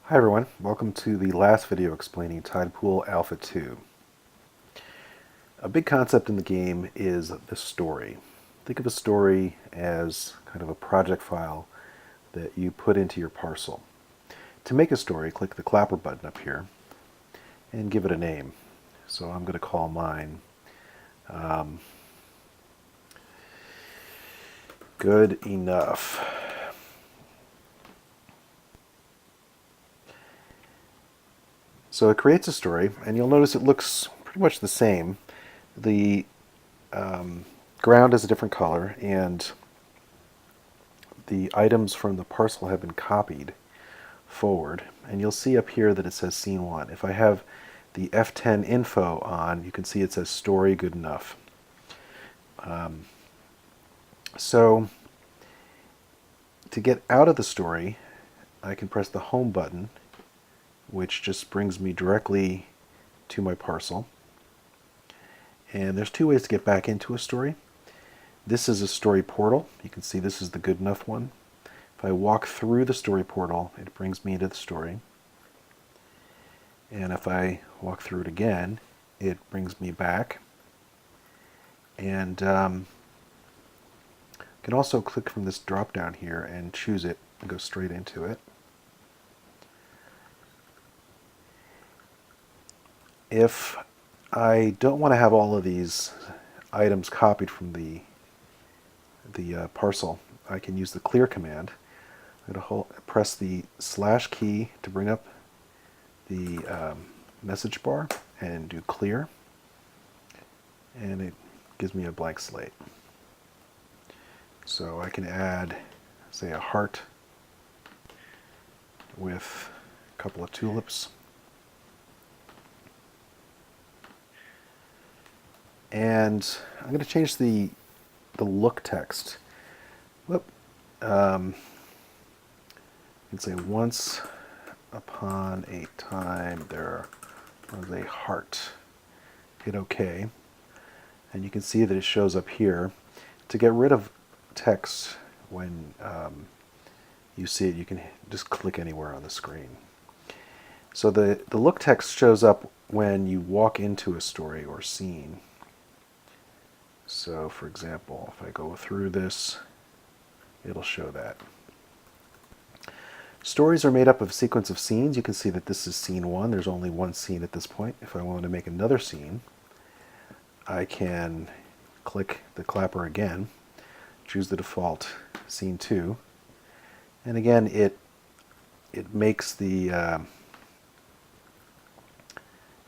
Hi everyone, welcome to the last video explaining Tidepool Alpha 2. A big concept in the game is the story. Think of a story as kind of a project file that you put into your parcel. To make a story, click the clapper button up here and give it a name. So I'm going to call mine Good Enough. So it creates a story, and you'll notice it looks pretty much the same. The ground is a different color, and the items from the parcel have been copied forward. And you'll see up here that it says Scene 1. If I have the F10 info on, you can see it says Story Good Enough. So to get out of the story, I can press the Home button, which just brings me directly to my parcel. And there's two ways to get back into a story. This is a story portal. You can see this is the Good Enough one. If I walk through the story portal, it brings me into the story. And if I walk through it again, it brings me back. And I can also click from this drop down here and choose it and go straight into it. If I don't want to have all of these items copied from the parcel, I can use the clear command. I'm going to press the / key to bring up the message bar and do clear, and it gives me a blank slate. So I can add, say, a heart with a couple of tulips. And I'm going to change the look text. Whoop. You can say, once upon a time there was a heart. Hit OK. And you can see that it shows up here. To get rid of text when you see it, you can just click anywhere on the screen. So the look text shows up when you walk into a story or scene. So for example, if I go through this, it'll show that. Stories are made up of a sequence of scenes. You can see that this is scene 1. There's only one scene at this point. If I want to make another scene, I can click the clapper again, choose the default scene 2, and again it makes the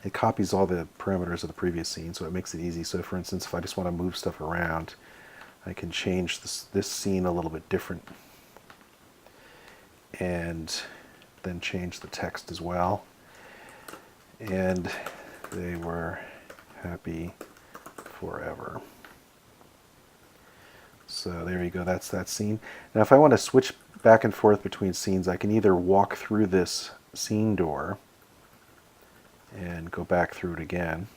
it copies all the parameters of the previous scene, so it makes it easy. So for instance, if I just want to move stuff around, I can change this scene a little bit different and then change the text as well. And they were happy forever. So there you go, that's that scene. Now if I want to switch back and forth between scenes, I can either walk through this scene door and go back through it again,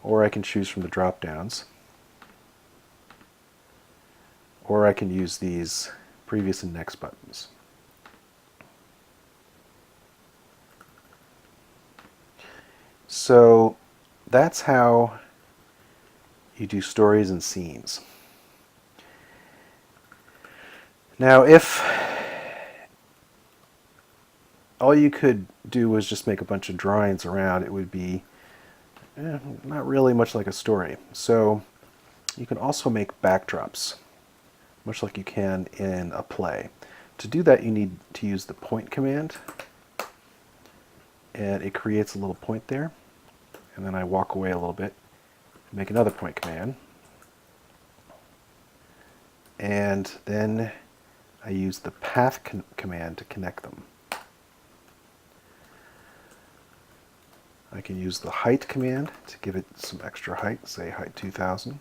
or I can choose from the drop downs, or I can use these previous and next buttons. So that's how you do stories and scenes. Now if all you could do was just make a bunch of drawings around, it would be not really much like a story. So you can also make backdrops, much like you can in a play. To do that, you need to use the point command, and it creates a little point there. And then I walk away a little bit, make another point command, and then I use the path command to connect them. I can use the height command to give it some extra height, say height 2000.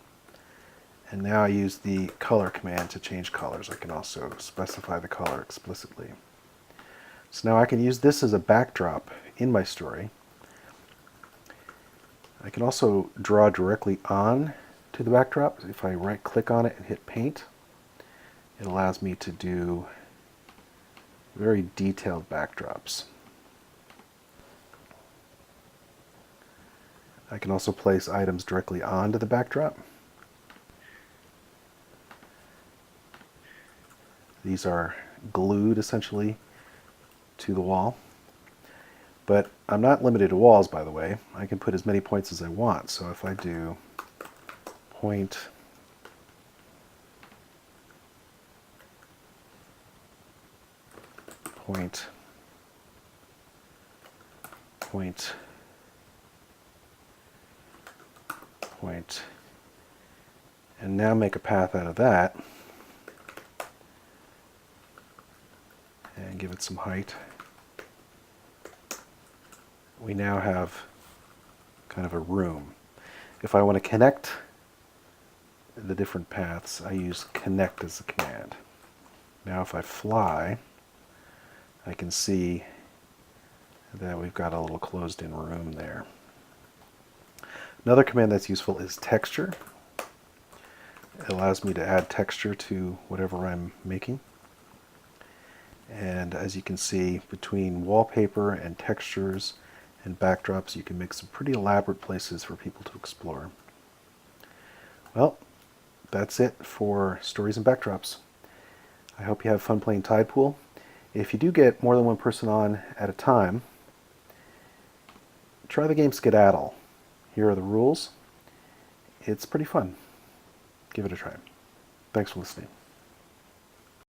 And now I use the color command to change colors. I can also specify the color explicitly. So now I can use this as a backdrop in my story. I can also draw directly on to the backdrop. If I right click on it and hit paint, it allows me to do very detailed backdrops. I can also place items directly onto the backdrop. These are glued essentially to the wall. But I'm not limited to walls, by the way. I can put as many points as I want. So if I do point, point, point, point, and now make a path out of that, and give it some height, we now have kind of a room. If I want to connect the different paths, I use connect as the command. Now if I fly, I can see that we've got a little closed-in room there. Another command that's useful is texture. It allows me to add texture to whatever I'm making. And as you can see, between wallpaper and textures and backdrops, you can make some pretty elaborate places for people to explore. Well, that's it for stories and backdrops. I hope you have fun playing Tidepool. If you do get more than one person on at a time, try the game Skedaddle. Here are the rules. It's pretty fun. Give it a try. Thanks for listening.